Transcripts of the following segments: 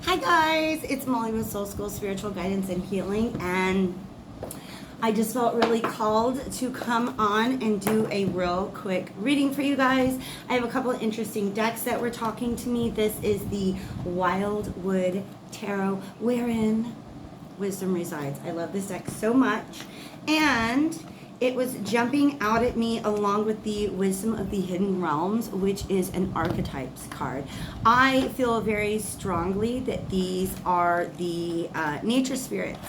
Hi guys, it's Molly with Soul School Spiritual Guidance and Healing, and I just felt really called to come on and do a real quick reading for you guys. I have a couple of interesting decks that were talking to me. This is the Wildwood Tarot, wherein wisdom resides. I love this deck so much, and it was jumping out at me along with the Wisdom of the Hidden Realms, which is an archetypes card. I feel very strongly that these are the nature spirits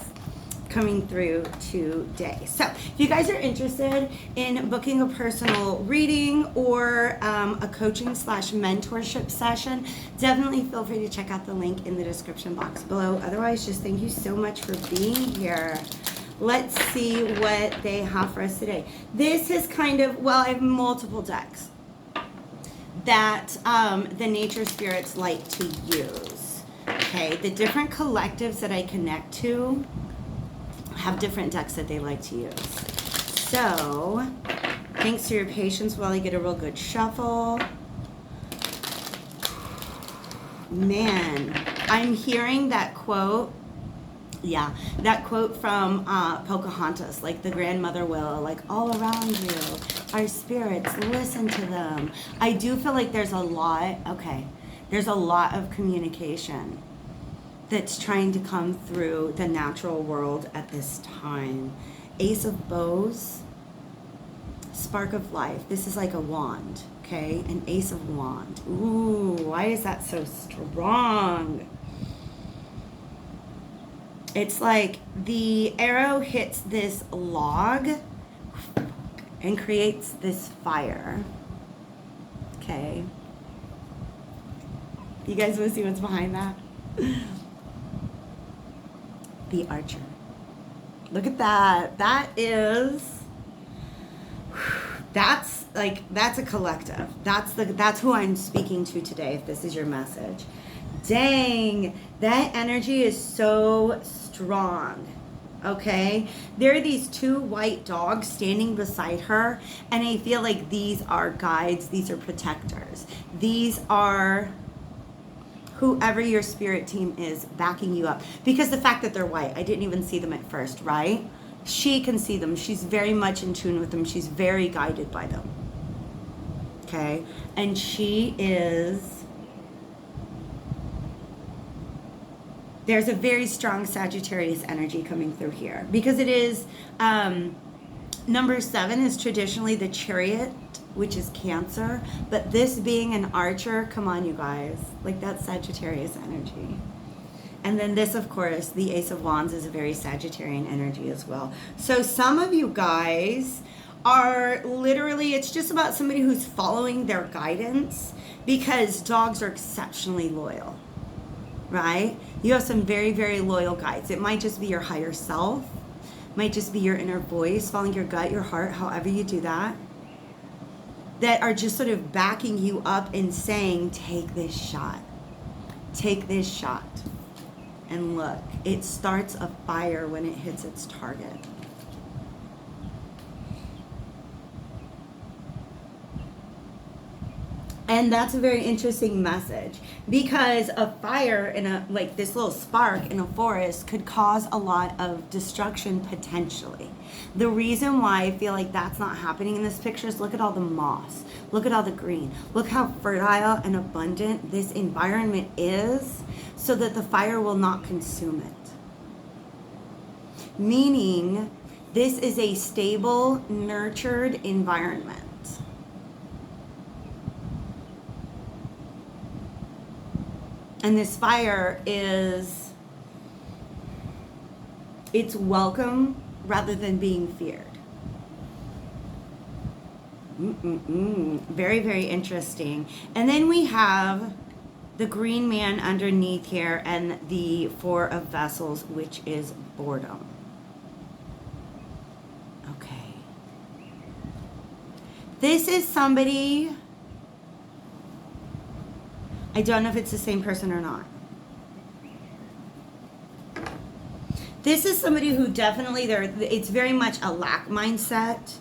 coming through today. So if you guys are interested in booking a personal reading or a coaching / mentorship session, definitely feel free to check out the link in the description box below. Otherwise, just thank you so much for being here. Let's see what they have for us today. This is kind of, well, I have multiple decks that the nature spirits like to use. Okay, the different collectives that I connect to have different decks that they like to use. So, thanks to your patience while I get a real good shuffle. Man, I'm hearing that quote. Yeah, that quote from Pocahontas, like the grandmother will, like all around you are spirits, listen to them. I do feel like there's a lot of communication that's trying to come through the natural world at this time. Ace of Bows, Spark of Life. This is like a wand, okay? An Ace of Wand. Ooh, why is that so strong? It's like the arrow hits this log and creates this fire. Okay. You guys want to see what's behind that? The Archer. Look at that. That's a collective. That's who I'm speaking to today, if this is your message. Dang, that energy is so strong. Okay, there are these two white dogs standing beside her, and I feel like these are guides, these are protectors, these are whoever your spirit team is backing you up. Because the fact that they're white, I didn't even see them at first, right? She can see them. She's very much in tune with them. She's very guided by them. Okay, and she is... There's a very strong Sagittarius energy coming through here because it is, number 7 is traditionally the Chariot, which is Cancer, but this being an Archer, come on you guys, like that's Sagittarius energy. And then this, of course, the Ace of Wands is a very Sagittarian energy as well. So some of you guys are literally, it's just about somebody who's following their guidance because dogs are exceptionally loyal. Right? You have some very, very loyal guides. It might just be your higher self. It might just be your inner voice, following your gut, your heart, however you do that. That are just sort of backing you up and saying, take this shot. Take this shot. And look, it starts a fire when it hits its target. And that's a very interesting message because a fire in a, like this little spark in a forest could cause a lot of destruction potentially. The reason why I feel like that's not happening in this picture is look at all the moss. Look at all the green. Look how fertile and abundant this environment is so that the fire will not consume it. Meaning this is a stable, nurtured environment. And this fire is, it's welcome rather than being feared. Very, very interesting. And then we have the green man underneath here and the 4 of vessels, which is boredom. Okay. This is somebody... I don't know if it's the same person or not. This is somebody who definitely, it's very much a lack mindset,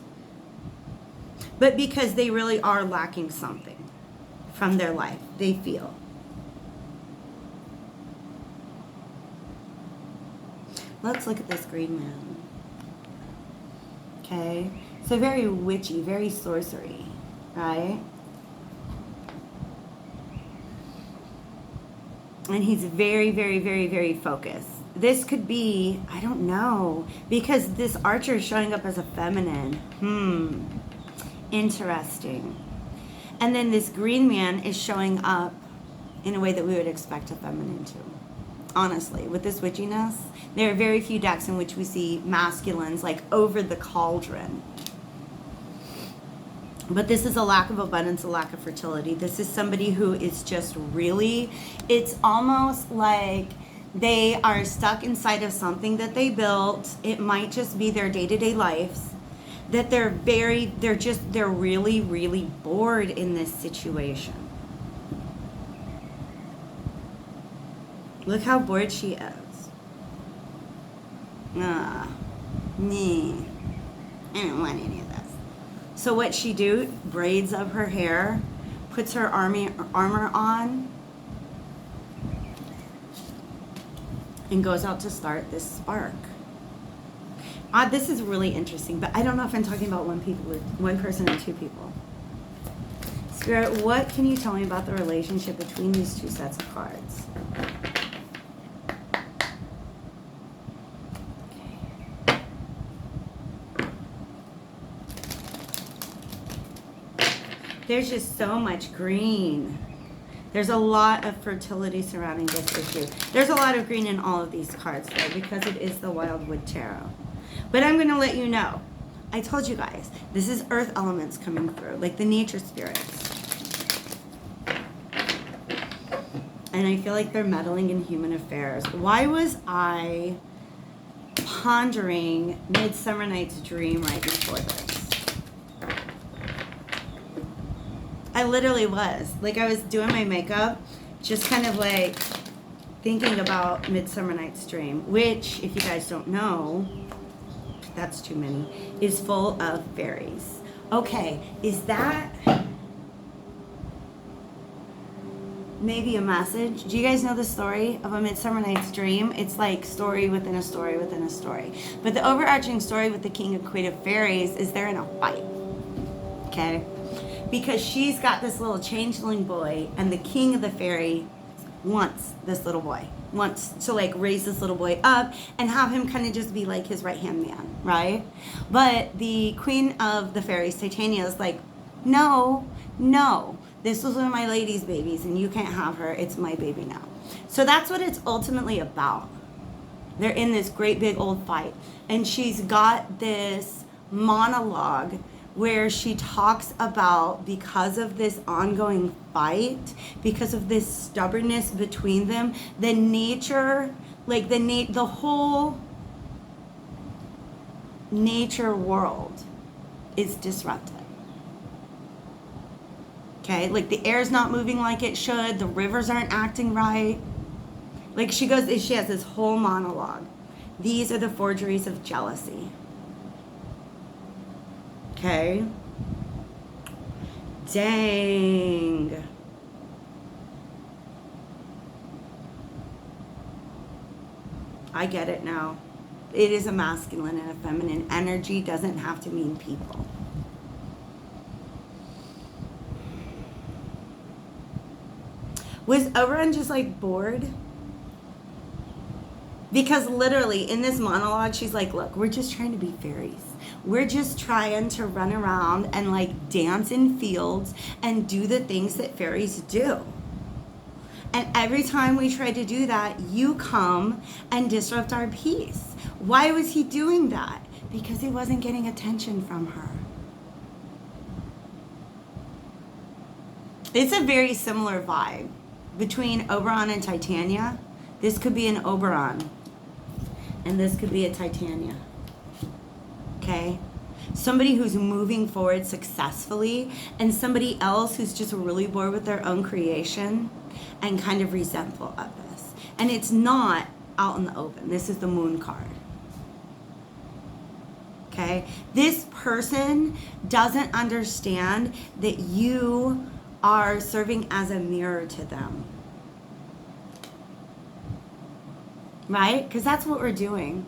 but because they really are lacking something from their life, they feel. Let's look at this green man. Okay, so very witchy, very sorcery, right? And he's very, very, very, very focused. This could be, I don't know, because this archer is showing up as a feminine. Interesting. And then this green man is showing up in a way that we would expect a feminine to. Honestly, with this witchiness, there are very few decks in which we see masculines like over the cauldron. But this is a lack of abundance, a lack of fertility. This is somebody who is just really, it's almost like they are stuck inside of something that they built. It might just be their day-to-day lives. That they're really, really bored in this situation. Look how bored she is. I don't want any of this. So what she do, braids up her hair, puts her armor on, and goes out to start this spark. This is really interesting, but I don't know if I'm talking about one person or two people. Spirit, what can you tell me about the relationship between these two sets of cards? There's just so much green. There's a lot of fertility surrounding this issue. There's a lot of green in all of these cards, though, because it is the Wildwood Tarot. But I'm going to let you know. I told you guys, this is earth elements coming through, like the nature spirits. And I feel like they're meddling in human affairs. Why was I pondering Midsummer Night's Dream right before this? I literally was. Like, I was doing my makeup, just kind of like thinking about Midsummer Night's Dream, which, if you guys don't know, that's too many, is full of fairies. Okay, is that maybe a message? Do you guys know the story of A Midsummer Night's Dream? It's like story within a story within a story. But the overarching story with the King and Queen of Fairies is they're in a fight. Okay? Because she's got this little changeling boy, and the king of the fairy wants this little boy. Wants to like raise this little boy up and have him kind of just be like his right-hand man, right? But the queen of the fairies, Titania, is like, no, this was one of my lady's babies and you can't have her. It's my baby now. So that's what it's ultimately about. They're in this great big old fight. And she's got this monologue where she talks about, because of this ongoing fight, because of this stubbornness between them, the nature, like the whole nature world is disrupted. Okay, like the air's not moving like it should, the rivers aren't acting right. Like she has this whole monologue. These are the forgeries of jealousy. Okay. Dang. I get it now. It is a masculine and a feminine. Energy doesn't have to mean people. Was Oberon just like bored? Because literally in this monologue, she's like, look, we're just trying to be fairies. We're just trying to run around and like dance in fields and do the things that fairies do. And every time we try to do that, you come and disrupt our peace. Why was he doing that? Because he wasn't getting attention from her. It's a very similar vibe between Oberon and Titania. This could be an Oberon, and this could be a Titania. Okay? Somebody who's moving forward successfully, and somebody else who's just really bored with their own creation and kind of resentful of this. And it's not out in the open. This is the Moon card. Okay? This person doesn't understand that you are serving as a mirror to them. right? Because that's what we're doing.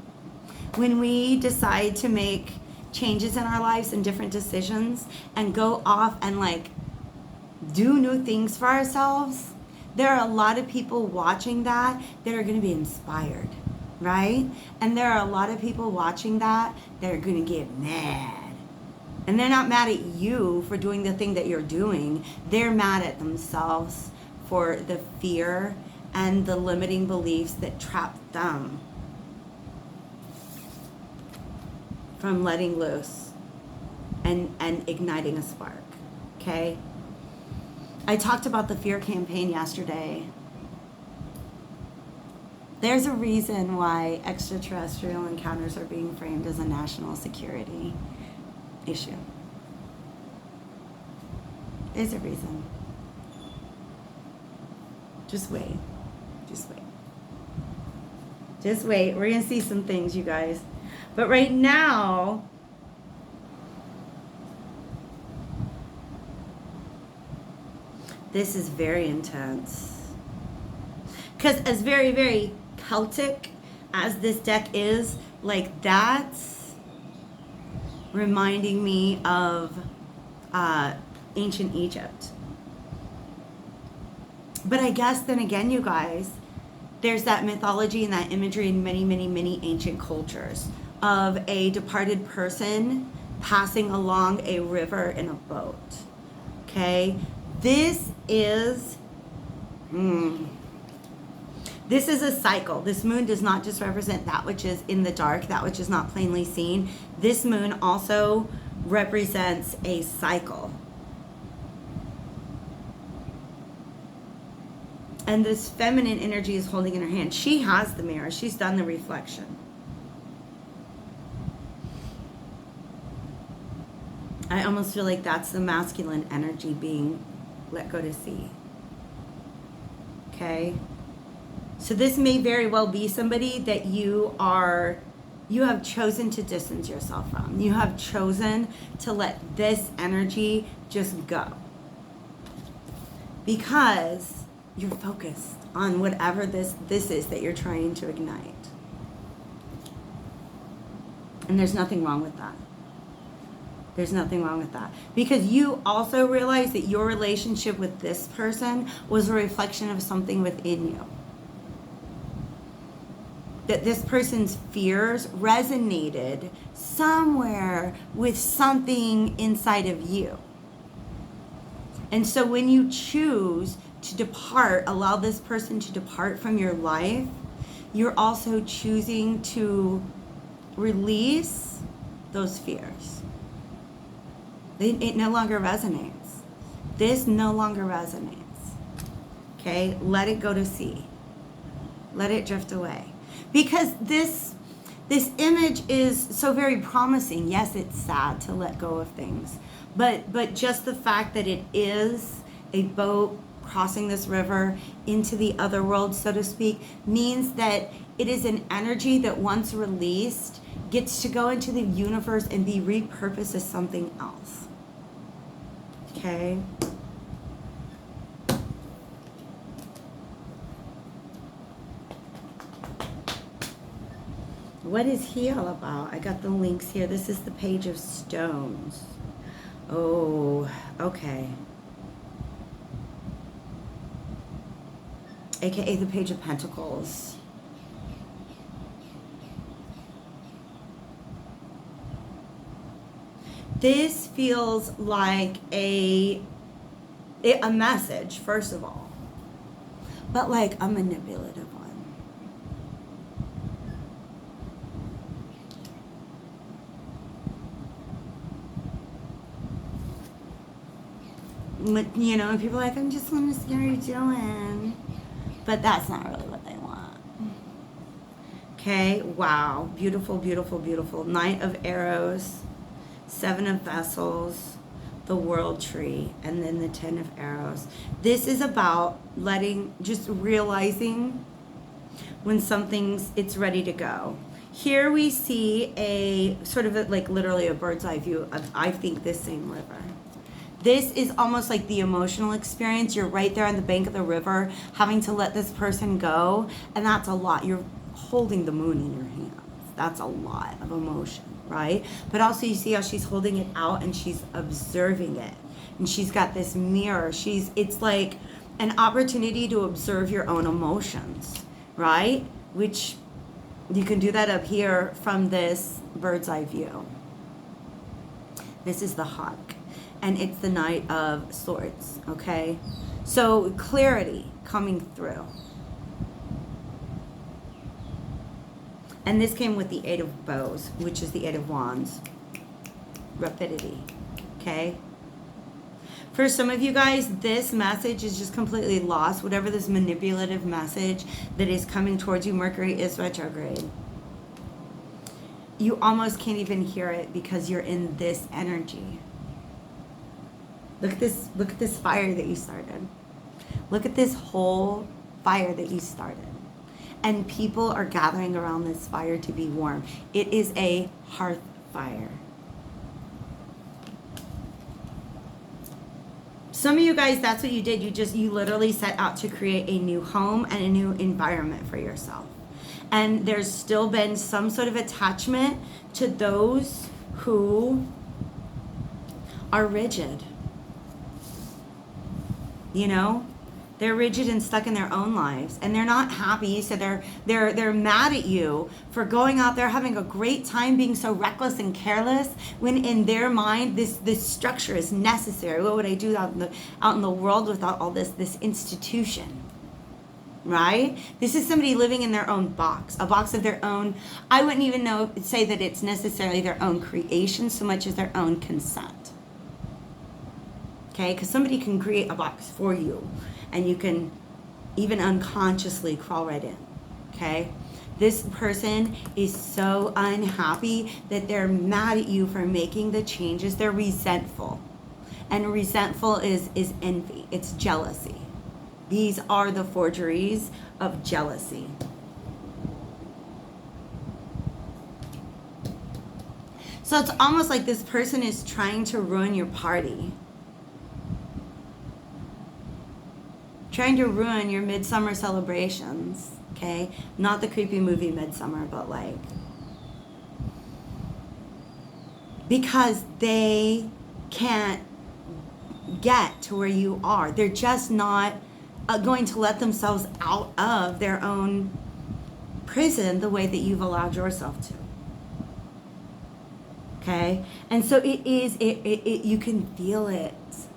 When we decide to make changes in our lives and different decisions and go off and like do new things for ourselves, there are a lot of people watching that are going to be inspired, right? And there are a lot of people watching that are going to get mad. And they're not mad at you for doing the thing that you're doing. They're mad at themselves for the fear and the limiting beliefs that trap them from letting loose and igniting a spark, okay? I talked about the fear campaign yesterday. There's a reason why extraterrestrial encounters are being framed as a national security issue. There's a reason. Just wait. Just wait. Just wait. We're going to see some things, you guys. But right now, this is very intense. Because as very, very Celtic as this deck is, like that's reminding me of ancient Egypt. But I guess then again, you guys, there's that mythology and that imagery in many, many, many ancient cultures of a departed person passing along a river in a boat. Okay? This is a cycle. This moon does not just represent that which is in the dark, that which is not plainly seen. This moon also represents a cycle. And this feminine energy is holding in her hand. She has the mirror. She's done the reflection. I almost feel like that's the masculine energy being let go to sea. Okay? So this may very well be somebody that you have chosen to distance yourself from. You have chosen to let this energy just go. Because you're focused on whatever this is that you're trying to ignite. And there's nothing wrong with that. There's nothing wrong with that. Because you also realize that your relationship with this person was a reflection of something within you. That this person's fears resonated somewhere with something inside of you. And so when you choose to depart, allow this person to depart from your life, you're also choosing to release those fears. It no longer resonates. This no longer resonates. Okay? Let it go to sea. Let it drift away. Because this image is so very promising. Yes, it's sad to let go of things. But just the fact that it is a boat crossing this river into the other world, so to speak, means that it is an energy that once released gets to go into the universe and be repurposed as something else. Okay? What is he all about? I got the links here. This is the Page of Stones. Oh, okay. AKA the Page of Pentacles. This feels like a message, first of all, but like a manipulative one. You know, and people are like, I just want to see how you're doing. But that's not really what they want. Okay, wow. Beautiful, beautiful, beautiful. Knight of Arrows, Seven of Vessels, the World Tree, and then the Ten of Arrows. This is about just realizing when it's ready to go. Here we see a sort of like literally a bird's eye view of, I think, this same river. This is almost like the emotional experience. You're right there on the bank of the river having to let this person go, and that's a lot. You're holding the moon in your hands. That's a lot of emotion, right? But also you see how she's holding it out and she's observing it. And she's got this mirror. It's like an opportunity to observe your own emotions, right? Which you can do that up here from this bird's eye view. This is the hawk, and it's the Knight of Swords, okay? So clarity coming through. And this came with the Eight of Bows, which is the Eight of Wands. Rapidity, okay? For some of you guys, this message is just completely lost. Whatever this manipulative message that is coming towards you, Mercury is retrograde. You almost can't even hear it because you're in this energy. Look at this fire that you started. Look at this whole fire that you started. And people are gathering around this fire to be warm. It is a hearth fire. Some of you guys, that's what you did. You literally set out to create a new home and a new environment for yourself. And there's still been some sort of attachment to those who are rigid. You know? They're rigid and stuck in their own lives, and they're not happy. So they're mad at you for going out there having a great time, being so reckless and careless. When in their mind, this structure is necessary. What would I do out in the world without all this institution? Right? This is somebody living in their own box, a box of their own. I wouldn't even say that it's necessarily their own creation so much as their own consent. Okay, because somebody can create a box for you. And you can even unconsciously crawl right in, okay? This person is so unhappy that they're mad at you for making the changes. They're resentful. And resentful is envy. It's jealousy. These are the forgeries of jealousy. So it's almost like this person is trying to ruin your party. Trying to ruin your midsummer celebrations, okay? Not the creepy movie Midsummer, but like, because they can't get to where you are. They're just not going to let themselves out of their own prison the way that you've allowed yourself to. Okay? And so you can feel it.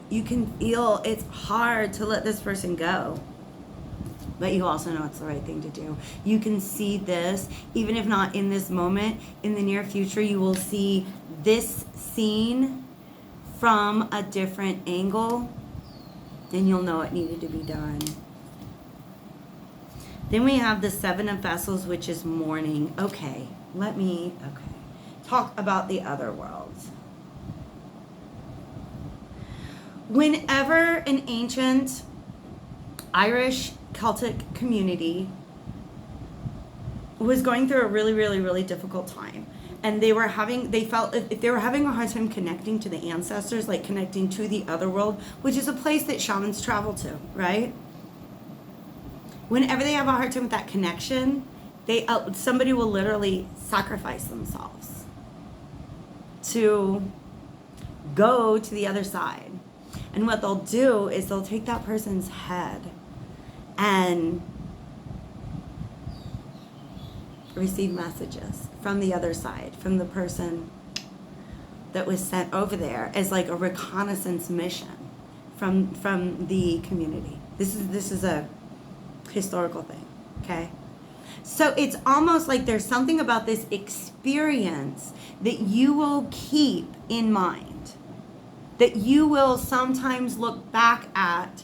You can feel it's hard to let this person go. But you also know it's the right thing to do. You can see this, even if not in this moment, in the near future, you will see this scene from a different angle, and you'll know it needed to be done. Then we have the Seven of Vessels, which is mourning. Okay, talk about the other worlds. Whenever an ancient Irish Celtic community was going through a really, really, really difficult time, and they felt if they were having a hard time connecting to the ancestors, like connecting to the other world, which is a place that shamans travel to, right? Whenever they have a hard time with that connection, somebody will literally sacrifice themselves to go to the other side. And what they'll do is they'll take that person's head and receive messages from the other side, from the person that was sent over there as like a reconnaissance mission from the community. This is a historical thing, okay? So it's almost like there's something about this experience that you will keep in mind. That you will sometimes look back at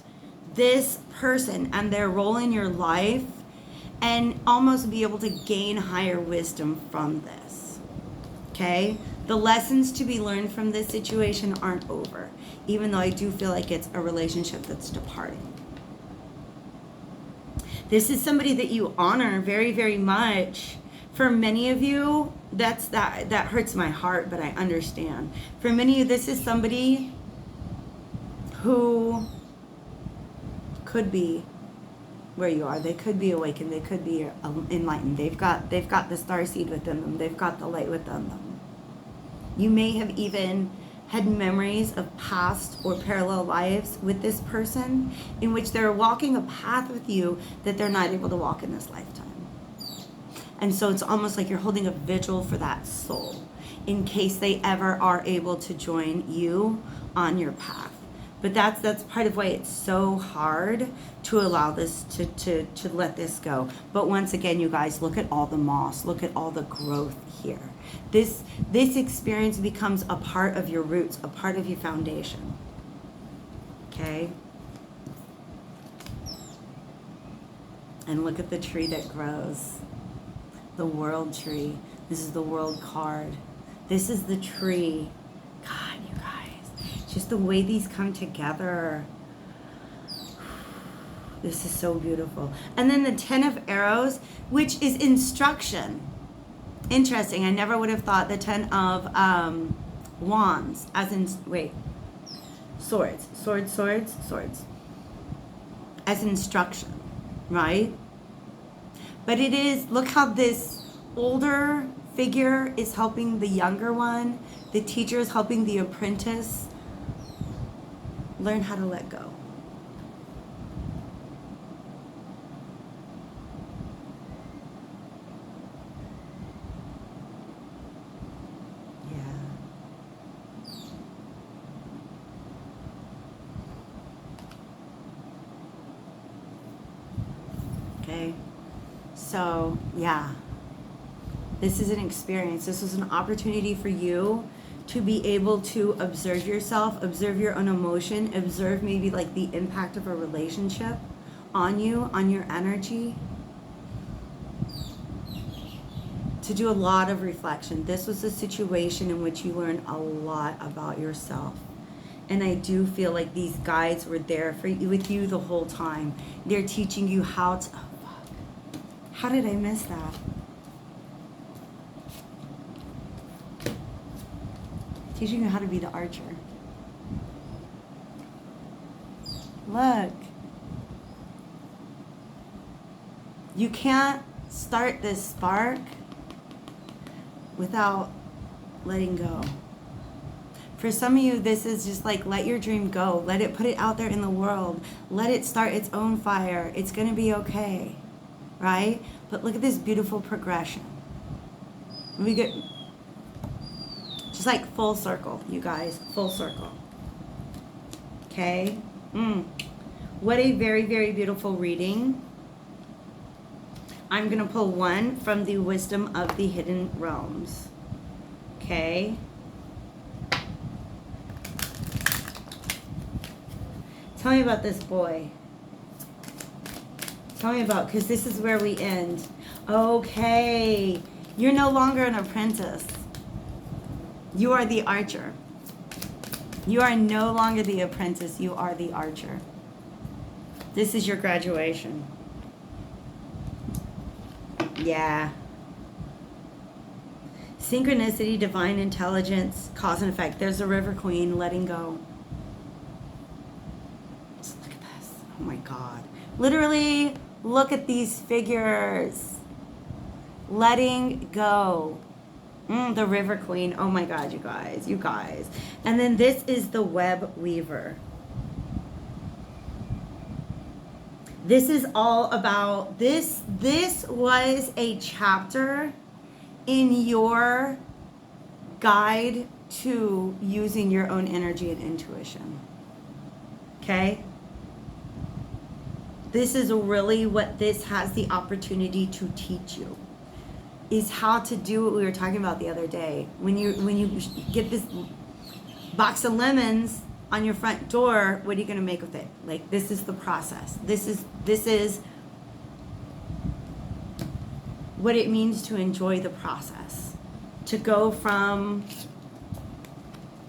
this person and their role in your life and almost be able to gain higher wisdom from this, okay? The lessons to be learned from this situation aren't over, even though I do feel like it's a relationship that's departing. This is somebody that you honor very, very much. For many of you, that hurts my heart, but I understand. For many of you, this is somebody who could be where you are. They could be awakened. They could be enlightened. They've got the starseed within them. They've got the light within them. You may have even had memories of past or parallel lives with this person in which they're walking a path with you that they're not able to walk in this lifetime. And so it's almost like you're holding a vigil for that soul in case they ever are able to join you on your path. But that's part of why it's so hard to allow this to let this go. But once again, you guys, look at all the moss, look at all the growth here. This experience becomes a part of your roots, a part of your foundation. Okay? And look at the tree that grows. The world tree. This is the world card. This is the tree. God, you guys. Just the way these come together. This is so beautiful. And then the 10 of arrows, which is instruction. Interesting. I never would have thought the 10 of wands, as in, swords. As instruction, right? But it is, look how this older figure is helping the younger one. The teacher is helping the apprentice learn how to let go. Okay, so yeah, this is an experience. This is an opportunity for you to be able to observe yourself, observe your own emotion, observe maybe like the impact of a relationship on you, on your energy, to do a lot of reflection. This was a situation in which you learned a lot about yourself. And I do feel like these guides were there for you, with you the whole time. They're teaching you how to, how did I miss that? Teaching you how to be the archer. Look. You can't start this spark without letting go. For some of you, this is just like, let your dream go. Let it, put it out there in the world. Let it start its own fire. It's going to be okay. Right? But look at this beautiful progression. We get just like full circle, you guys, full circle. Okay? What a very, very beautiful reading. I'm going to pull one from the Wisdom of the Hidden Realms. Okay? Tell me about this boy. Tell me about, because this is where we end. Okay. You're no longer an apprentice. You are the archer. You are no longer the apprentice. You are the archer. This is your graduation. Yeah. Synchronicity, divine intelligence, cause and effect. There's the River Queen, letting go. Just look at this. Oh my God. Literally, look at these figures. Letting go. The River Queen. Oh my God, you guys. You guys. And then this is the Web Weaver. This is all about this. This was a chapter in your guide to using your own energy and intuition. Okay? This is really what this has the opportunity to teach you, is how to do what we were talking about the other day. When you get this box of lemons on your front door, what are you going to make with it? Like, this is the process. This is what it means to enjoy the process. To go from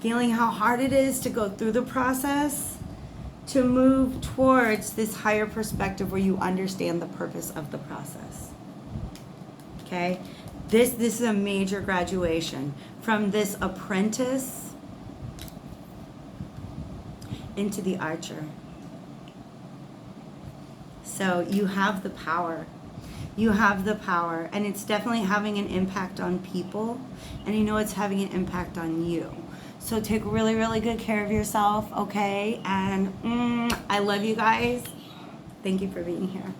feeling how hard it is to go through the process to move towards this higher perspective where you understand the purpose of the process. Okay? This is a major graduation from this apprentice into the archer. So you have the power. You have the power, and it's definitely having an impact on people, and you know it's having an impact on you. So take really, really good care of yourself, okay? And I love you guys. Thank you for being here.